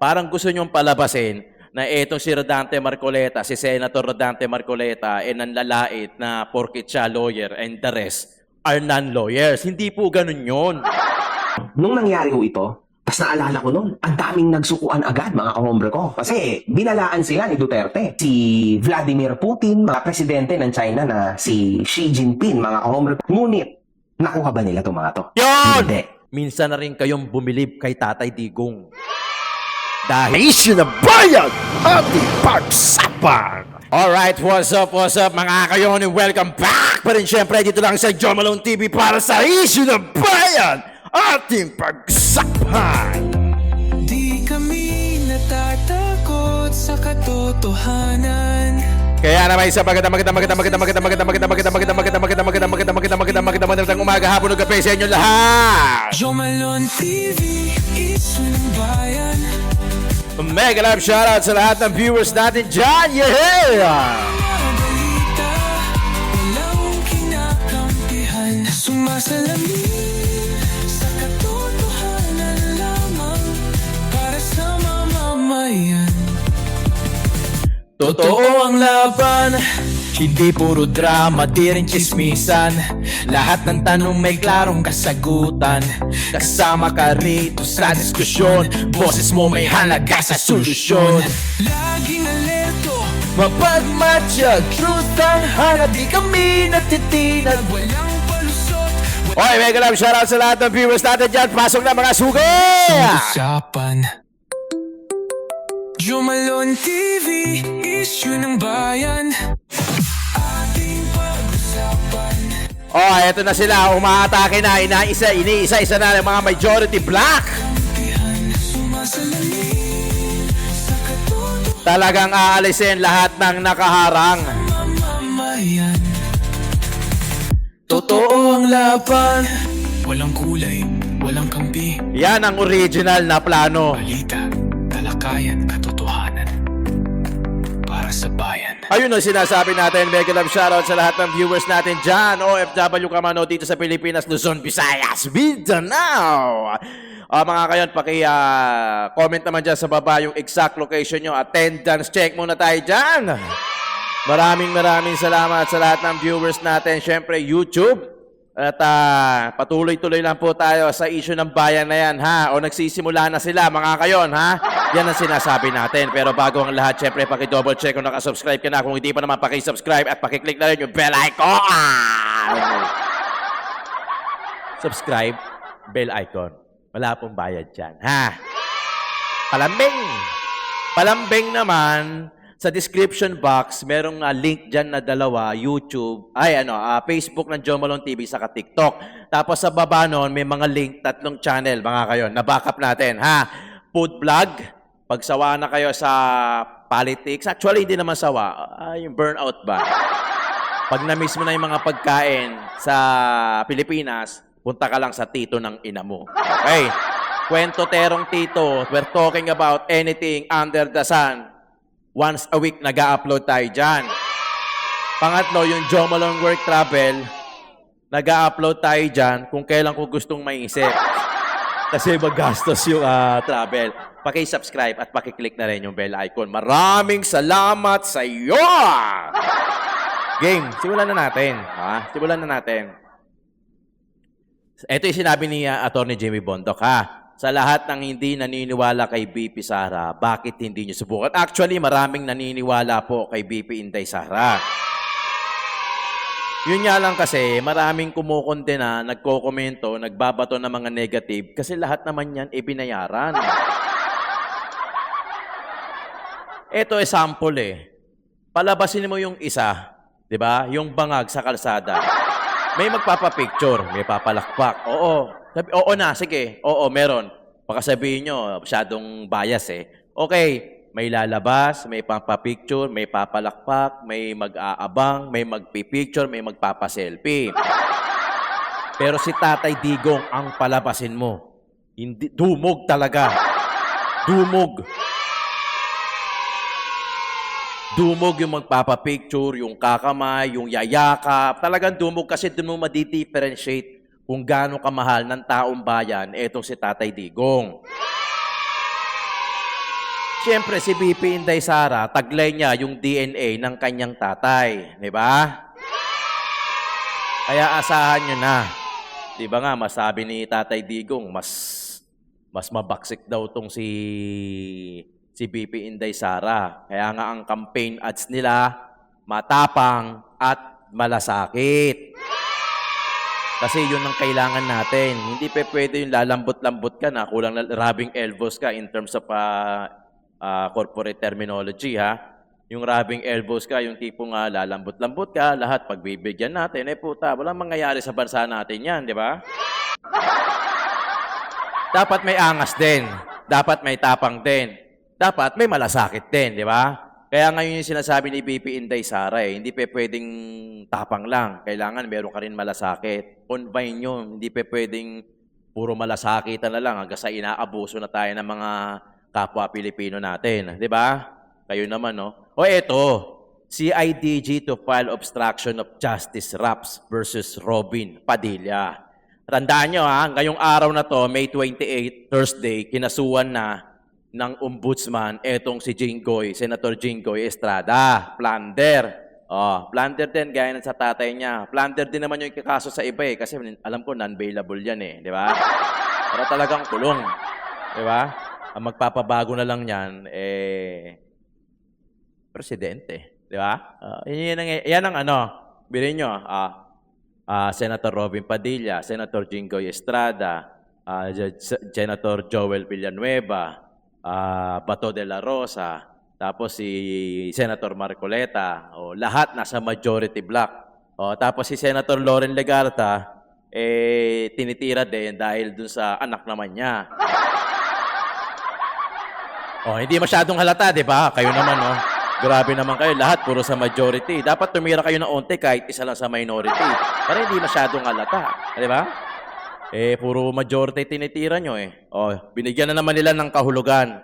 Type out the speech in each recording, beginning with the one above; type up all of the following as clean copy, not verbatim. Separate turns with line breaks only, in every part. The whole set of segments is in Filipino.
Parang gusto nyong palabasin na etong si Rodante Marcoleta, si Senator Rodante Marcoleta, nanlalait na porkit siya lawyer and the rest are non-lawyers. Hindi po ganun yun.
Nung nangyari ho ito, tas naalala ko noon, ang daming nagsukuan agad mga kahombre ko. Kasi binalaan sila ni Duterte. Si Vladimir Putin, mga presidente ng China na si Xi Jinping, mga kahombre ko. Ngunit, nakuha ba nila itong mga to?
Yun!
Hindi.
Minsan na rin kayong bumilib kay Tatay Digong. Dahil issue na bayan ating pagsapan. Alright, what's up mga kayon? Welcome back pa rin syempre dito lang sa Joe Malone TV para sa issue na bayan ating pagsapan.
Di kami natatakot sa katotohanan.
Kaya naman isa magandang umaga, hapon, gabi sa inyo lahat.
Joe Malone TV, issue ng bayan.
Mega love shoutout sa lahat ng viewers natin dyan. Yeah!
Mga balita, walang kinakampihan. Sumasalamin sa katotohanan lamang para sa mamamayan. Totoo ang laban, hindi puro drama, di rin chismisan. Lahat ng tanong may klarong kasagutan. Kasama ka rito sa diskusyon, boses mo may halaga sa solusyon. Laging alerto, mapagmatsyag, truth ang hanap, di kami natitinag, walang palusot.
Oy, mega love shoutout sa lahat ng viewers natin dyan. Pasok na mga sugay!
Usapan Joe Malone TV, issue ng bayan. Ating pag-usapan.
Oh, eto na sila. Umaatake na. Iniisa-isa na ng mga majority black.
Sumasalamin sa katotohanan
Talagang aalisin lahat ng nakaharang.
mamamayan. Totoo ang laban, walang kulay, walang kampi.
Yan ang original na plano.
Balita, talakayan, katotohanan para sa bayan.
Ayun ang sinasabi natin. Mega love shoutout sa lahat ng viewers natin dyan. OFW ka man o dito sa Pilipinas, Luzon, Visayas, Mindanao. Mga kayon, comment naman dyan sa baba yung exact location nyo. Attendance check muna tayo dyan. Maraming salamat sa lahat ng viewers natin. Siyempre, YouTube. At patuloy-tuloy lang po tayo sa issue ng bayan na yan, ha? O nagsisimula na sila, mga kayon, ha? Yan ang sinasabi natin. Pero bago ang lahat, syempre, paki-double check kung nakasubscribe ka na. Kung hindi pa naman, paki-subscribe at paki-click na rin yung bell icon. Subscribe, bell icon. Wala pong bayad dyan, ha? Palambing naman, sa description box, merong link dyan na dalawa, YouTube, Facebook ng Joe Malone TV saka TikTok. Tapos sa baba nun, may mga link, 3 channel, mga kayo, na backup natin, ha? Food vlog, pag sawa na kayo sa politics, actually hindi naman sawa, yung burnout ba? Pag na-miss mo na yung mga pagkain sa Pilipinas, punta ka lang sa tito ng ina mo. Okay? Kwento terong tito, we're talking about anything under the sun. Once a week, nag-a-upload tayo dyan. Pangatlo, yung Joe Malone Work Travel, nag-a-upload tayo dyan kung kailan ko gustong maisip. Kasi magastos yung travel. Paki-subscribe at paki-click na rin yung bell icon. Maraming salamat sa iyo! Game, simulan na natin. Simulan na natin. Ito yung sinabi ni Atty. Jimmy Bondoc, ha? Sa lahat ng hindi naniniwala kay BP Sara, bakit hindi nyo subukan? Actually, maraming naniniwala po kay BP Inday Sara. Yun nga lang kasi, maraming kumukonde na, nagkokomento, nagbabato ng mga negative, kasi lahat naman yan ibinayaran. Ito sample Palabasin mo yung isa, di ba? Yung bangag sa kalsada. May magpapapicture, may papalakpak. Oo na, sige. Oo, meron. Baka sabihin nyo, masyadong bias Okay, may lalabas, may papapicture, may papalakpak, may mag-aabang, may magpipicture, may magpapaselfie. Pero si Tatay Digong ang palabasin mo. Hindi, dumog talaga. Dumog. Dumog yung magpapapicture, yung kakamay, yung yayakap. Talagang dumog kasi doon mo madi-differentiate kung gaano kamahal ng taong bayan etong si Tatay Digong. Siyempre, si BP Inday Sara, taglay niya yung DNA ng kanyang tatay. Di ba? Kaya asahan nyo na. Di ba nga, masabi ni Tatay Digong, mas mabaksik daw tong si BP Inday Sara. Kaya nga ang campaign ads nila, matapang at malasakit. Kasi yun ang kailangan natin. Hindi pwede yung lalambot-lambot ka na, kulang na rubbing elbows ka in terms of corporate terminology, ha? Yung rubbing elbows ka, yung tipong lalambot-lambot ka, lahat pagbibigyan natin, puta, walang mangyayari sa bansa natin yan, di ba? Dapat may angas din. Dapat may tapang din. Dapat may malasakit din, di ba? Kaya ngayon yung sinasabi ni BP Inday Sara, hindi pwedeng tapang lang. Kailangan meron ka rin malasakit. Combine yun. Hindi pwedeng puro malasakitan na lang hanggang sa inaabuso na tayo ng mga kapwa Pilipino natin. Di ba? Kayo naman, no? O eto, CIDG to file obstruction of justice raps versus Robin Padilla. Tandaan nyo, ngayong araw na to, May 28, Thursday, kinasuhan na ng ombudsman etong si Jinggoy, Senator Jinggoy Estrada. Plunder. Plunder din, gaya ng sa tatay niya. Plunder din naman yung kakaso sa iba kasi alam ko non-bailable yan di ba? Para talagang kulong. Di ba? Ang magpapabago na lang yan, presidente. Di ba? Yan ang bilhin nyo, Senator Robin Padilla, Senator Jinggoy Estrada, Senator Joel Villanueva, Bato de la Rosa, tapos si Senator Marcoleta, lahat nasa majority block. Tapos si Senator Loren Legarta, tinitira din dahil dun sa anak naman niya. Hindi masyadong halata, di ba? Kayo naman, grabe naman kayo. Lahat puro sa majority. Dapat tumira kayo ng onte kahit isa lang sa minority. Para hindi masyadong halata. Di ba? Puro majority tinitira nyo binigyan na naman nila ng kahulugan.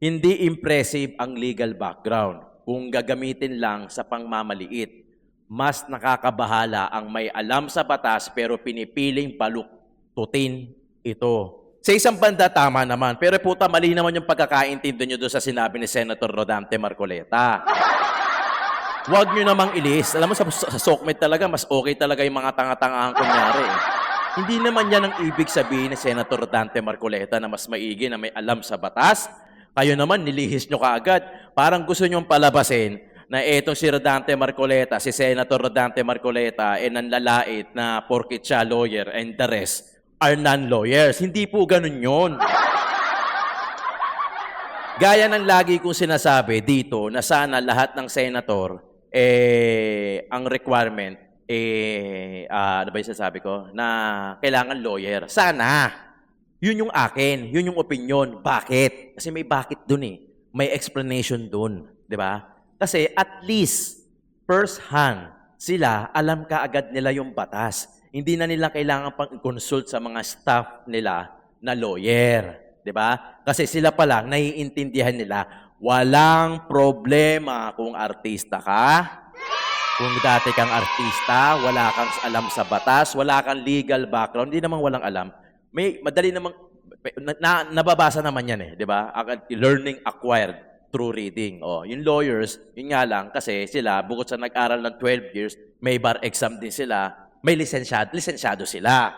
Hindi impressive ang legal background kung gagamitin lang sa pangmamaliit. Mas nakakabahala ang may alam sa batas pero pinipiling baluktutin ito. Sa isang banda, tama naman. Pero puta, mali naman yung pagkakaintindi nyo doon sa sinabi ni Senator Rodante Marcoleta. Huwag nyo namang ilis. Alam mo, sa SOCMED talaga, mas okay talaga yung mga tanga-tangahan kunyari. Hindi naman yan ang ibig sabihin ni Senator Rodante Marcoleta na mas maigi na may alam sa batas. Kayo naman, nilihis nyo kaagad. Parang gusto nyong palabasin na etong si Rodante Marcoleta, si Senator Rodante Marcoleta, nanlalait na porkit siya lawyer and the rest are non-lawyers. Hindi po ganun yun. Gaya ng lagi kong sinasabi dito na sana lahat ng senator, ang requirement, ano ba yung sinasabi ko? Na kailangan lawyer. Sana. Yun yung akin. Yun yung opinion. Bakit? Kasi may bakit dun May explanation dun. Di ba? Kasi at least, first hand, sila, alam ka agad nila yung batas. Hindi na nila kailangan pang i-consult sa mga staff nila na lawyer. Di ba? Kasi sila pa lang, naiintindihan nila, walang problema kung artista ka, kung dati kang artista, wala kang alam sa batas, wala kang legal background, hindi naman walang alam. Madali namang, nababasa naman yan di ba? Learning acquired through reading. Yung lawyers, yun nga lang, kasi sila, bukod sa nag-aral ng 12 years, may bar exam din sila, may lisensyado sila.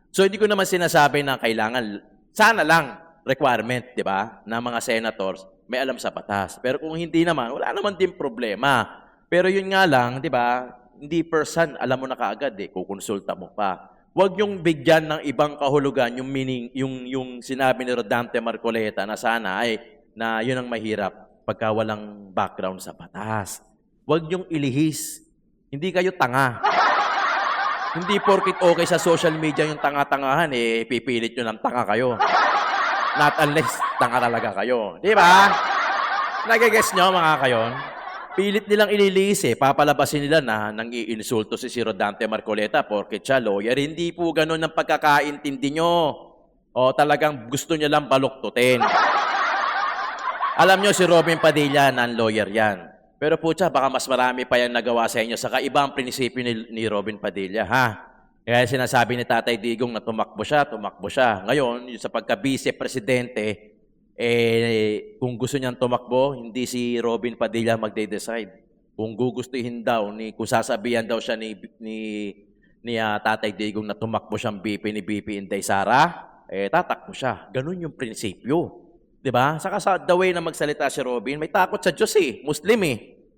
So, hindi ko naman sinasabi na kailangan, sana lang, requirement, di ba, na mga senators, may alam sa batas. Pero kung hindi naman, wala naman din problema. Pero yun nga lang, di ba, hindi person, alam mo na kaagad kukonsulta mo pa. Huwag yung bigyan ng ibang kahulugan, yung meaning, yung sinabi ni Rodante Marcoleta na sana na yun ang mahirap pagka walang background sa batas. Huwag yung ilihis. Hindi kayo tanga. Hindi porkit okay sa social media yung tanga-tangahan, pipilit nyo ng tanga kayo. Not unless tanga talaga kayo. Di ba? Nagigess nyo mga kayon? Pilit nilang ililihis papalabasin nila na nang iinsulto si Rodante Marcoleta porkit siya lawyer. Hindi po ganun ang pagkakaintindi nyo. Talagang gusto nyo lang baluktutin. Alam nyo, si Robin Padilla, non-lawyer yan. Pero putya, baka mas marami pa yan nagawa sa inyo sa kaibang prinsipyo ni Robin Padilla, Kaya sinasabi ni Tatay Digong na tumakbo siya. Ngayon, yung sa pagka-vice-presidente, kung gusto niyang tumakbo, hindi si Robin Padilla magde-decide. Kung gugustuhin daw, kung sasabihan daw siya ni Tatay Digong na tumakbo siyang BP ni BP Inday Sara, tatakbo siya. Ganun yung prinsipyo. 'Di ba? Saka sa the way na magsalita si Robin, may takot sa Diyos Muslim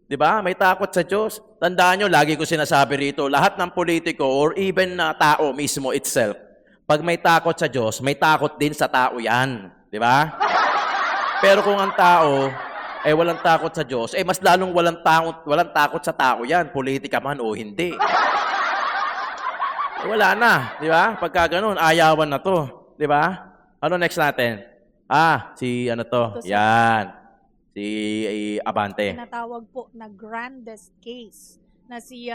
'Di ba? May takot sa Diyos. Tandaan nyo, lagi ko sinasabi rito, lahat ng politiko or even na tao mismo itself, pag may takot sa Diyos, may takot din sa tao 'yan. 'Di ba? Pero kung ang tao walang takot sa Diyos, mas lalong walang takot sa tao 'yan, politika man o hindi. Wala na, 'di ba? Pagka ganoon, ayawan na 'to, 'di ba? Ano next natin? Si ano to?
Ito, sir.
Yan. Si Abante.
Tinatawag po na grandest case na si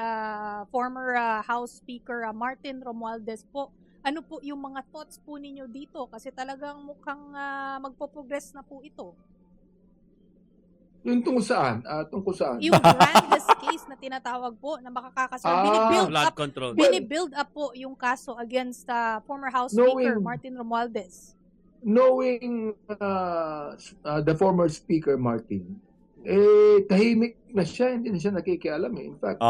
former House Speaker Martin Romualdez po. Ano po yung mga thoughts po ninyo dito? Kasi talagang mukhang magpo-progress na po ito.
Yung tungkol saan? Tungkol saan?
Yung grandest case na tinatawag po na makakakaso. Binibuild up po yung kaso against former House Speaker Martin Romualdez.
Knowing the former Speaker Martin, tahimik na siya, hindi na siya nakikialam In fact,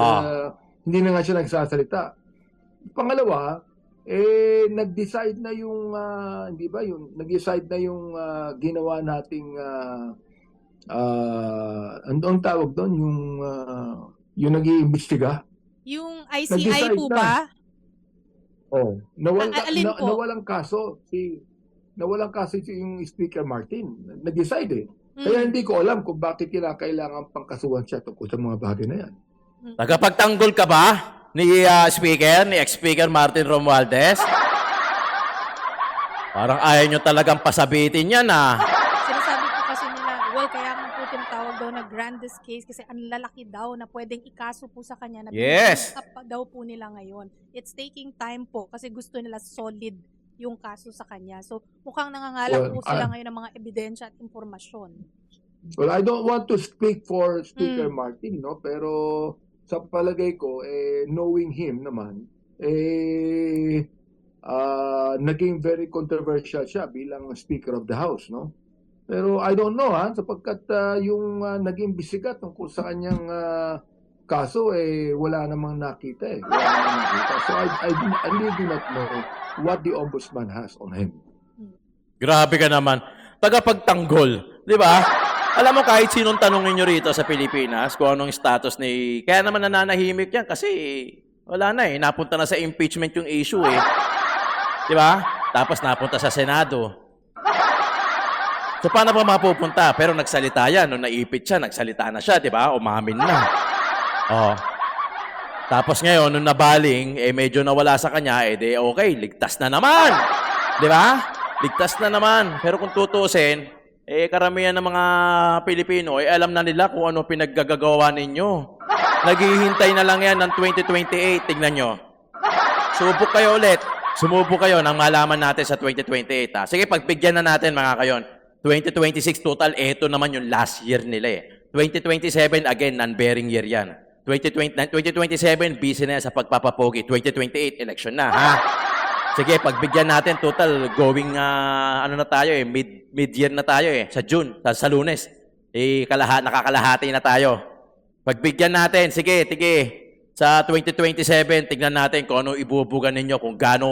hindi na nga siya nagsasalita. Pangalawa, nag-decide na yung, hindi ba, nag-decide na yung ginawa nating, ang tawag doon, yung nag-iimbestiga.
Yung ICI po ba? Alin po?
Nawalang kaso yung Speaker Martin. Nag-decide Kaya hindi ko alam kung bakit kailangan pangkasuhan siya tungkol sa mga bagay na yan.
Tagapagtanggol ka ba ni ex-Speaker Martin Romualdez? Parang ayaw nyo talagang pasabitin yan
Sinasabi po kasi nila, kaya nga po tinatawag daw na grandest case kasi ang lalaki daw na pwedeng ikaso po sa kanya na
Yes.
up pa daw po nila ngayon. It's taking time po kasi gusto nila solid yung kaso sa kanya. So mukhang nangangalap po sila ngayon ng mga ebidensya at impormasyon.
Well, I don't want to speak for Speaker Martin, no? Pero sa palagay ko, knowing him naman, naging very controversial siya bilang Speaker of the House, no? Pero I don't know, sapagkat yung naging bisigat tungkol sa kanyang kaso, wala namang nakita, Wala namang nakita. So I really do not know what the Ombudsman has on him.
Grabe ka naman. Tagapagtanggol. Di ba? Alam mo, kahit sinong tanongin nyo rito sa Pilipinas, kung anong status ni... Kaya naman nananahimik yan kasi wala na Napunta na sa impeachment yung issue Di ba? Tapos napunta sa Senado. So paano pa mapupunta? Pero nagsalita yan. Nung naipit siya, nagsalita na siya, di ba? Umamin na. Tapos ngayon, nung nabaling, medyo nawala sa kanya, okay, ligtas na naman. Di ba? Ligtas na naman. Pero kung tutusin, karamihan ng mga Pilipino, alam na nila kung ano pinaggagawa ninyo. Naghihintay na lang yan ng 2028. Tingnan nyo. Subok kayo ulit. Sumubok kayo nang malaman natin sa 2028. Sige, pagbigyan na natin mga kayon. 2026 total, eto naman yung last year nila 2027, again, non-bearing year yan. 2027, busy na yan sa pagpapapogi. 2028, election na, Sige, pagbigyan natin, total, going, ano na tayo mid-year na tayo sa June, sa Lunes. Nakakalahati na tayo. Pagbigyan natin, sige, sa 2027, tignan natin kung ano ibubugan ninyo, kung gaano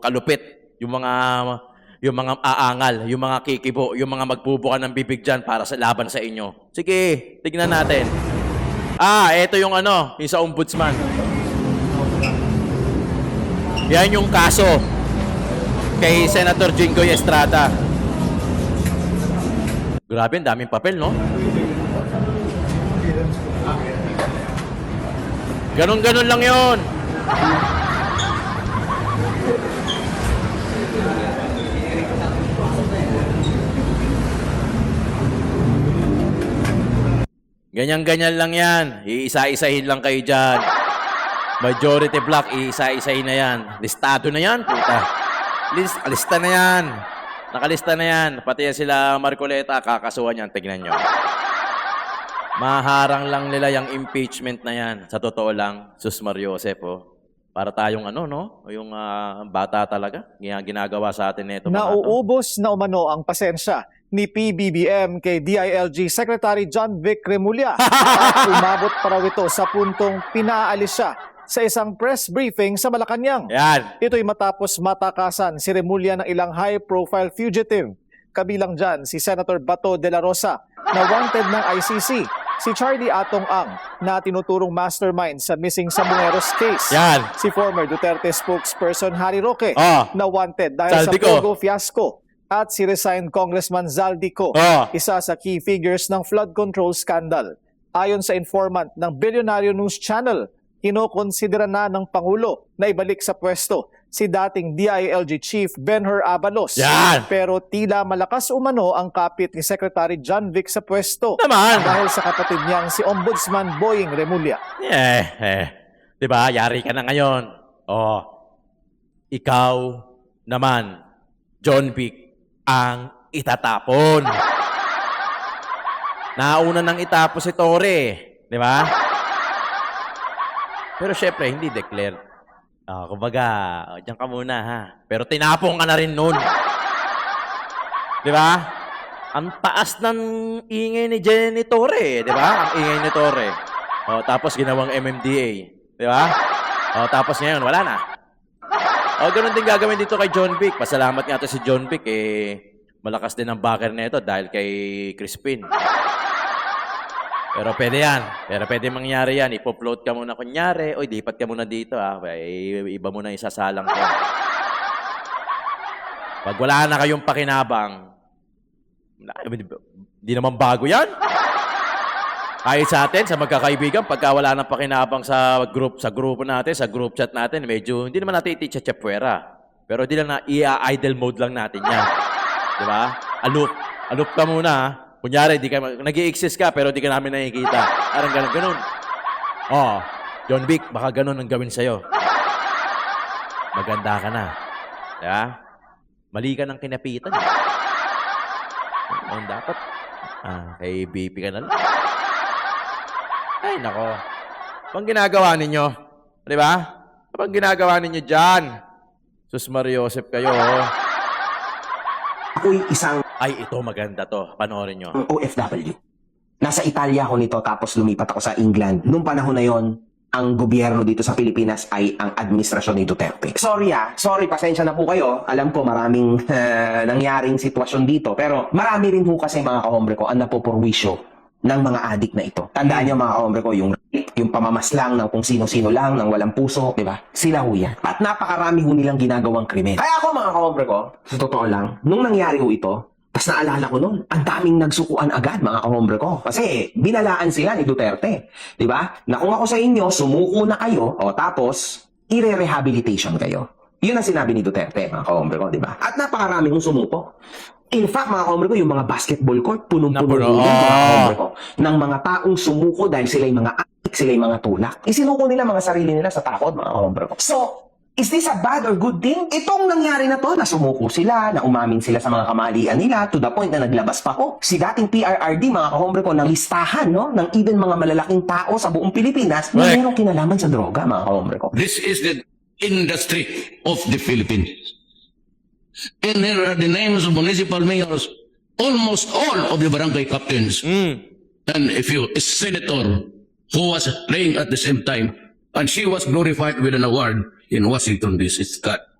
kalupit yung mga aangal, yung mga kikibo, yung mga magbubukan ng bibig dyan para sa laban sa inyo. Sige, tignan natin. Ito yung yung sa Ombudsman. Yan yung kaso kay Senator Jinggoy Estrada. Grabe, ang daming papel, no? Ganon-ganon lang yon. Ganyan-ganyan lang yan. Iisa-isahin lang kayo dyan. Majority block, iisa-isahin na yan. Listado na yan, puta. Lista na yan. Nakalista na yan. Pati yan sila Marcoleta, kakasuhan yan. Tignan nyo. Maharang lang nila yung impeachment na yan. Sa totoo lang, Sus Mariosep, para tayong yung bata talaga. Ginagawa sa atin nito.
Nauubos na umano ang pasensya ni PBBM kay DILG Secretary John Vic Remulla at umabot pa raw ito sa puntong pinaalis siya sa isang press briefing sa Malacanang.
Yan.
Ito'y matapos matakasan si Remulla ng ilang high-profile fugitive. Kabilang dyan si Senator Bato de la Rosa na wanted ng ICC, si Charlie Atong Ang na tinuturong mastermind sa missing Samueros case,
Yan.
si former Duterte spokesperson Harry Roque
Oh.
na wanted dahil
Zaldico.
sa Pogo fiasco, at si resigned Congressman Zaldico,
Oh.
isa sa key figures ng flood control scandal. Ayon sa informant ng Billionaire News Channel, kinokonsidera na ng Pangulo na ibalik sa pwesto si dating DILG Chief Benhur Abalos.
Yan.
Pero tila malakas umano ang kapit ni Secretary John Vic sa pwesto
Naman.
dahil sa kapatid niyang si Ombudsman Boying Remulla.
Diba? Yari ka na ngayon. Oh. Ikaw naman, John Vic, ang itatapon. Nauna nang itapos si Torre. Di ba? Pero syempre, hindi declared. Kumbaga, diyan ka muna ha. Pero tinapong ka na rin nun. Di ba? Ang taas ng ingay ni Jenny Torre. Di ba? Ang ingay ni Torre. Tapos ginawang MMDA. Di ba? Tapos ngayon, wala na. Ganun din gagawin dito kay John Vic. Pasalamat nga to si John Vic. Malakas din ang backer na ito dahil kay Crispin. Pero pwede yan. Pero pwede mangyari yan. Ipo-float ka muna kunyari. Oy, lipat ka muna dito. Iba mo na isasalang ko. Pag wala na kayong pakinabang, hindi naman bago yan. Kahit sa atin, sa magkakaibigan, pagka wala nang pakinabang sa grupo natin, sa group chat natin, medyo hindi naman natin iti-chapwera. Pero di lang na idle mode lang natin yan. Di ba? Aloof ka muna. Kunyari, nag-i-exist ka pero di ka namin nakikita. Parang ganun. John Vic, baka ganun ang gawin sa'yo. Maganda ka na. Di ba? Mali ka ng kinapitan. Ang dapat, kay BP ka na lang. Ay, nako. Pang ginagawa ninyo? Di ba? Pang ginagawa ninyo dyan? Sus Mariosep kayo.
Ako'y isang
Ay, ito maganda to. Panoorin nyo.
OFW. Nasa Italia ako nito tapos lumipat ako sa England. Noong panahon na yon, ang gobyerno dito sa Pilipinas ay ang administrasyon ni Duterte. Sorry, pasensya na po kayo. Alam ko maraming nangyaring sitwasyon dito. Pero marami rin po kasi mga kahombre ko ang napupurwisyo ng mga adik na ito. Tandaan niyo mga kahombre ko, yung pamamaslang ng kung sino-sino lang, ng walang puso, di ba? Sila ho yan. At napakarami ho nilang ginagawang krimen. Kaya ako mga kahombre ko, sa totoo lang, nung nangyari ho ito, tas naalala ko noon, ang daming nagsukuan agad mga kahombre ko. Kasi binalaan sila ni Duterte. Di ba? Na kung ako sa inyo, sumuko na kayo, tapos ire-rehabilitation kayo. Yun ang sinabi ni Duterte, mga kahombre ko, di ba? At napakarami kong sumuko. In fact, mga kahombre ko, yung mga basketball court, punong-puno rin mga kahombre ko, ng mga taong sumuko dahil sila yung mga adik, sila yung mga tulak. Isinuko nila mga sarili nila sa takot, mga kahombre ko. So, is this a bad or good thing? Itong nangyari na to, na sumuko sila, na umamin sila sa mga kamalian nila, to the point na naglabas pa ko. Si dating PRRD, mga kahombre ko, ng listahan, no? Ng even mga malalaking tao sa buong Pilipinas, na mayroong kinalaman sa droga, mga kahombre ko.
This is the industry of the Philippines. And here are the names of municipal mayors, almost all of the barangay captains. And a senator who was playing at the same time, and she was glorified with an award in Washington, D.C.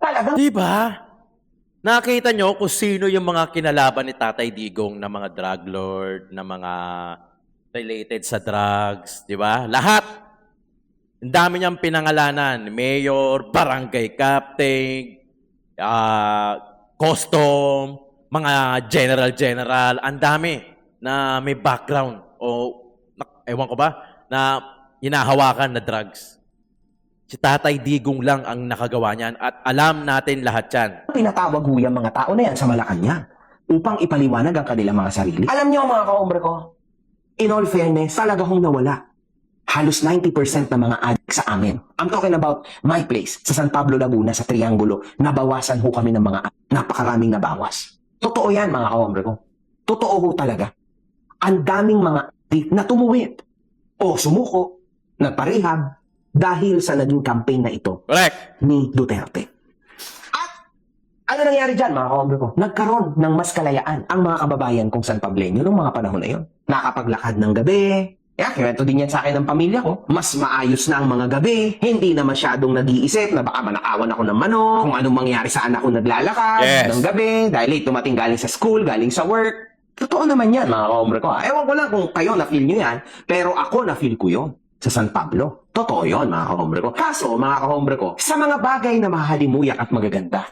Talagang
Di ba? Nakita nyo kung sino yung mga kinalaban ni Tatay Digong na mga drug lord, na mga related sa drugs, di ba? Lahat. Ang dami niyang pinangalanan. Mayor, barangay captain, custom, mga general, ang dami na may background o ewan ko ba, na hinahawakan na drugs. Si Tatay Digong lang ang nakagawa niyan at alam natin lahat yan.
pinatawag ho yung mga tao na yan sa Malacanang upang ipaliwanag ang kanilang mga sarili. Alam niyo mga kaombre ko, in all fairness, talaga hong nawala. Halos 90% ng mga adik sa amin. I'm talking about my place, sa San Pablo, Laguna, sa Triangulo. Nabawasan ho kami ng mga adik. Napakaraming nabawas. Totoo yan mga kaombre ko. Totoo ho talaga. Ang daming mga adik na tumuwid o sumuko, nagparehab, dahil sa naging campaign na ito
Correct.
ni Duterte. At Ano nangyari dyan, mga kaombre ko? Nagkaroon ng mas kalayaan ang mga kababayan kong San Pableño noong mga panahon na yon. Nakapaglakad ng gabi. Kiwento din yan sa akin ng pamilya ko. Mas maayos na ang mga gabi. Hindi na masyadong nag-iisip na baka manakawan ako ng manok, kung anong mangyari sa anak ko naglalakad
Yes.
ng gabi, dahil late dumating galing sa school, galing sa work. Totoo naman yan, mga kaombre ko. Ewan ko lang kung kayo na-feel nyo yan, pero ako na-feel ko yon sa San Pablo. Totoo yon, mga kaombre ko. Kaso, mga kaombre ko, sa mga bagay na mahalimuyak at magaganda,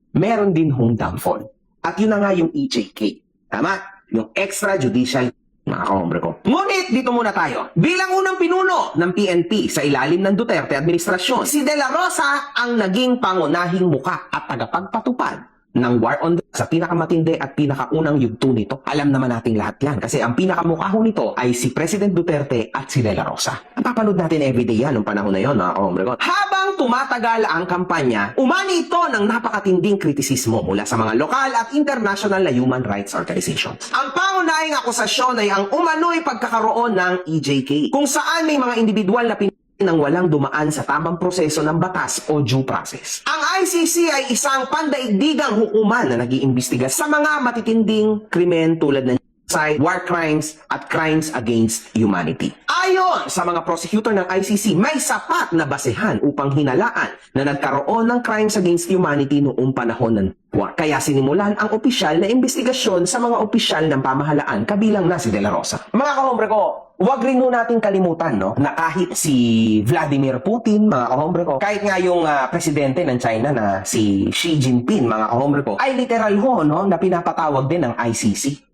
meron din hong downfall. At yun na nga yung EJK. Tama? Yung extrajudicial, mga kaombre ko. Ngunit, dito muna tayo. Bilang unang pinuno ng PNP sa ilalim ng Duterte administrasyon, si De La Rosa ang naging pangunahing muka at tagapagpatupad ng war on drugs sa pinakamatindi at pinakaunang yugto nito. Alam naman nating lahat yan kasi ang pinakamukha ho nito ay si President Duterte at si De La Rosa. Napapanood natin everyday yan noong panahon na yon, mga kaombre ko. Habang tumatagal ang kampanya, umani ito ng napakatinding kritisismo mula sa mga lokal at international na human rights organizations. Ang pangunahing akusasyon ay ang umano'y pagkakaroon ng EJK, kung saan may mga individual na nang walang dumaan sa tamang proseso ng batas o due process. Ang ICC ay isang pandaigdigang hukuman na nag-iimbestiga sa mga matitinding krimen tulad ng genocide, war crimes, at crimes against humanity. Ayon sa mga prosecutor ng ICC, may sapat na basehan upang hinalaan na nagkaroon ng crimes against humanity noong panahon ng war. Kaya sinimulan ang opisyal na investigasyon sa mga opisyal ng pamahalaan kabilang na si De La Rosa. Mga kahombre ko, huwag rin mo natin kalimutan, no, na kahit si Vladimir Putin, mga kahombre ko, kahit nga yung presidente ng China na si Xi Jinping, mga kahombre ko, ay literal ho, no, na pinapatawag din ng ICC.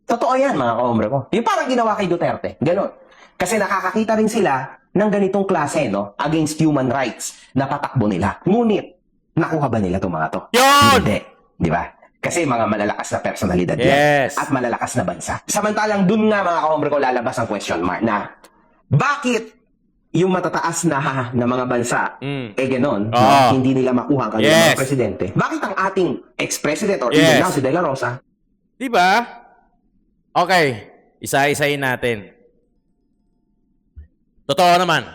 Totoo yan, mga kahombre ko. Yung parang ginawa kay Duterte. Ganon. Kasi nakakakita rin sila ng ganitong klase, no, against human rights na patakbo nila. Ngunit, nakuha ba nila itong mga to?
Yun!
Hindi. Di ba? Kasi mga malalakas na personalidad
Yes.
yan. At malalakas na bansa. Samantalang dun nga, mga kahombre ko, lalabas ang question mark na bakit yung matataas na mga bansa, ganon,
Oo.
hindi nila makuha ang kanilang
Yes.
mga presidente. Bakit ang ating ex-president or
Yes.
even now si De La Rosa,
Di ba? Okay, isa-isayin natin. Totoo naman,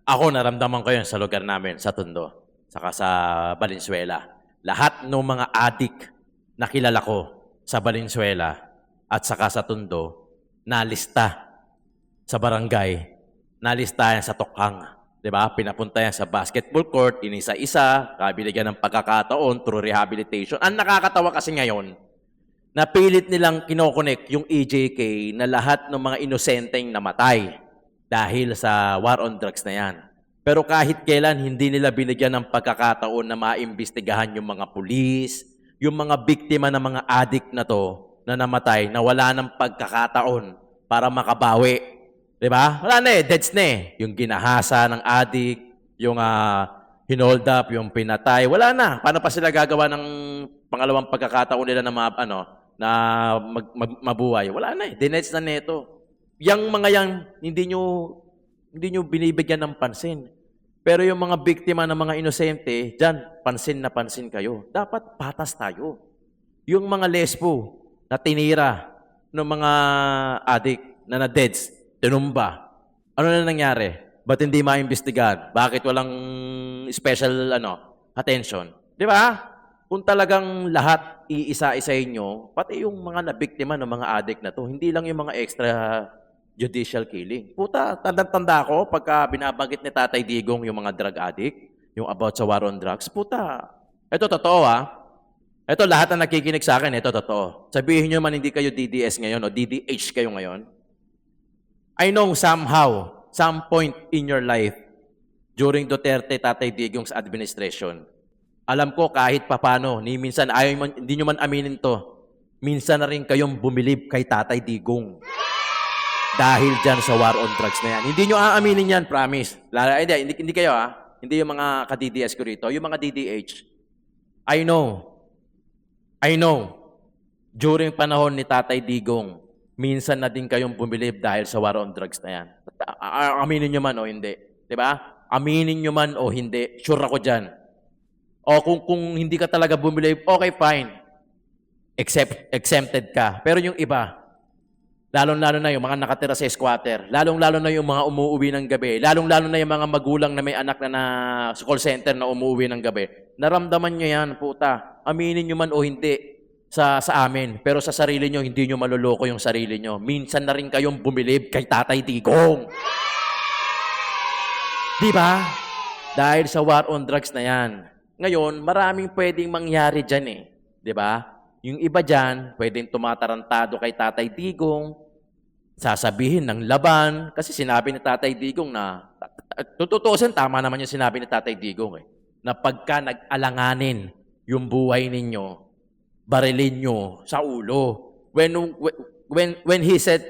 ako naramdaman ko yun sa lugar namin, sa Tondo, saka sa Valenzuela. Lahat ng mga adik na kilala ko sa Valenzuela at saka sa Tondo, nalista sa barangay, nalista yan sa Tokhang. Diba? Pinapunta yan sa basketball court, inisa-isa, kabinigyan ng pagkakataon through rehabilitation. Ang nakakatawa kasi ngayon, napilit nilang kinokonek yung EJK na lahat ng mga inosenteng namatay dahil sa war on drugs na yan. Pero kahit kailan, hindi nila binigyan ng pagkakataon na maimbestigahan yung mga pulis, yung mga biktima ng mga addict na to na namatay na wala ng pagkakataon para makabawi. Diba? Wala na deads na Yung ginahasa ng addict, yung hinold up, yung pinatay, wala na. Paano pa sila gagawa ng pangalawang pagkakataon nila na mabuhay? Wala na Dinets na neto. Yang mga yan, hindi nyo binibigyan ng pansin. Pero yung mga biktima ng mga inosente, dyan, pansin na pansin kayo. Dapat patas tayo. Yung mga lesbo na tinira ng mga adik na na-deads, tinumba, ano na nangyari? Ba't hindi maimbestigahan? Bakit walang special attention? Di ba? Kung talagang lahat iisa-isayin nyo, pati yung mga nabiktima ng mga adik na to, hindi lang yung mga extra judicial killing. Puta, tanda ko pagka binabanggit ni Tatay Digong yung mga drug addict, yung about sa war on drugs, puta. Ito totoo Ito lahat na nakikinig sa akin, ito totoo. Sabihin nyo man hindi kayo DDS ngayon o DDH kayo ngayon. I know somehow, some point in your life, during Duterte, Tatay Digong's administration, alam ko kahit papano, minsan hindi nyo man aminin to, minsan na rin kayong bumilib kay Tatay Digong. Dahil dyan sa war on drugs na yan. Hindi nyo aaminin yan, promise. Hindi kayo Hindi yung mga ka-DDS ko rito. Yung mga DDH. I know. During panahon ni Tatay Digong, minsan na din kayong bumilib dahil sa war on drugs na yan. Aminin nyo man o hindi. Diba? Aminin nyo man o hindi. Sure ako dyan. O kung hindi ka talaga bumilib, okay, fine. Exempted ka. Pero yung iba, lalong-lalo na yung mga nakatira sa squatter, lalong-lalo na yung mga umuuwi ng gabi, lalong-lalo na yung mga magulang na may anak na sa call center na umuuwi ng gabi. Naramdaman nyo yan, puta. aminin nyo man o hindi sa amin. Pero sa sarili nyo, hindi nyo maluloko yung sarili nyo. Minsan na rin kayong bumilib kay Tatay Digong. Di ba? Dahil sa war on drugs na yan. Ngayon, maraming pwedeng mangyari dyan eh. Di ba? Yung iba dyan, pwedeng tumatarantado kay Tatay Digong, sasabihin ng laban, kasi sinabi ni Tatay Digong na, tututusin, tama naman yung sinabi ni Tatay Digong eh, na pagka nag-alanganin yung buhay ninyo, barilin nyo sa ulo. When he said,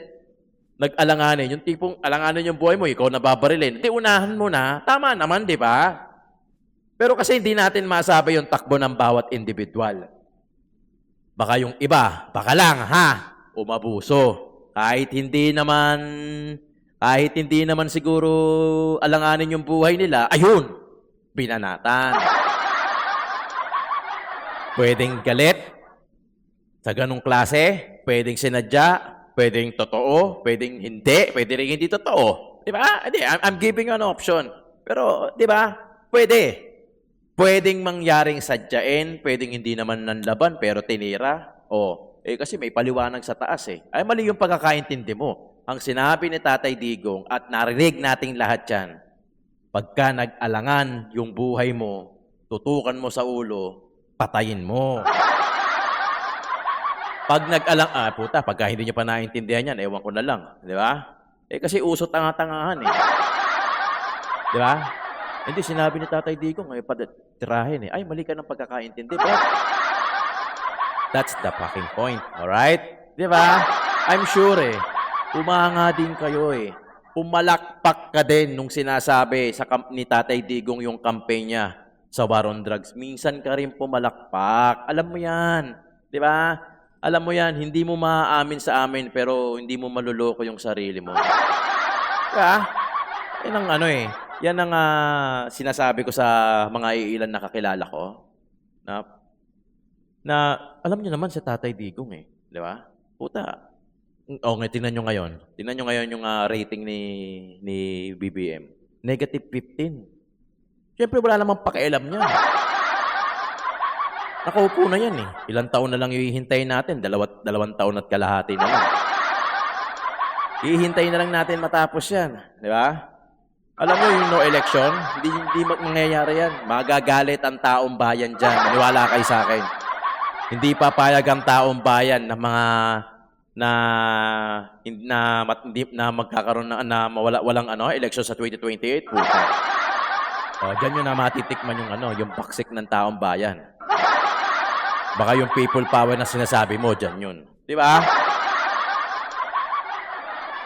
nag-alanganin, yung tipong alanganin yung buhay mo, ikaw nababarilin, hindi, unahan mo na, tama naman, di ba? Pero kasi hindi natin masabi yung takbo ng bawat individual. Baka yung iba, baka lang, ha? Umabuso. Kahit hindi naman siguro alanganin yung buhay nila, ayun, binanatan. Pwedeng galit sa ganong klase, pwedeng sinadya, pwedeng totoo, pwedeng hindi, pwedeng rin hindi totoo. Di ba? I'm giving you an option. Pero, di ba? Pwede. Pwedeng mangyaring sadyain, pwedeng hindi naman nanlaban, pero tinira. Kasi may paliwanag sa taas eh. Ay, mali yung pagkakaintindi mo. Ang sinabi ni Tatay Digong at narinig nating lahat yan, pagka nag-alangan yung buhay mo, tutukan mo sa ulo, patayin mo. Pag pagka hindi nyo pa naintindihan yan, ewan ko na lang. Di ba? Kasi uso tanga-tangahan eh. Di ba? Hindi, sinabi ni Tatay Digong, tirahin eh. Ay, mali ka ng pagkakaintindi. But that's the fucking point. Alright? Di ba? I'm sure eh. Umanga din kayo eh. Pumalakpak ka din nung sinasabi ni Tatay Digong yung campaign niya sa war on drugs. Minsan ka rin pumalakpak. Alam mo yan. Di ba? Alam mo yan, hindi mo maaamin sa amin pero hindi mo maluloko yung sarili mo. Di ba? Yan ang yan ang sinasabi ko sa mga iilan na kakilala ko. Na alam niyo naman sa Tatay Digong eh. Di ba? Puta. Tingnan nyo ngayon. Tingnan nyo ngayon yung rating ni BBM. Negative 15. Siyempre wala namang pakialam niya. Nakaupo na yan eh. Ilang taon na lang ihihintayin natin? Dalawang taon at kalahati na lang. Ihihintayin na lang natin matapos yan. Di ba? Alam mo yung no election, hindi mangyayari yan. Magagalit ang taong bayan dyan. Maniwala kayo sa akin. Hindi papayag ang taong bayan na mga na magkakaroon na walang election sa 2028. Puta. Diyan yun na matitikman yung baksik ng taong bayan. Baka yung people power na sinasabi mo, dyan yun. Di ba?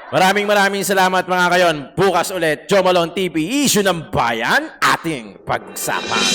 Maraming salamat mga kayon. Bukas ulit, Joe Malone TV, Issue ng Bayan, ating pagsapan.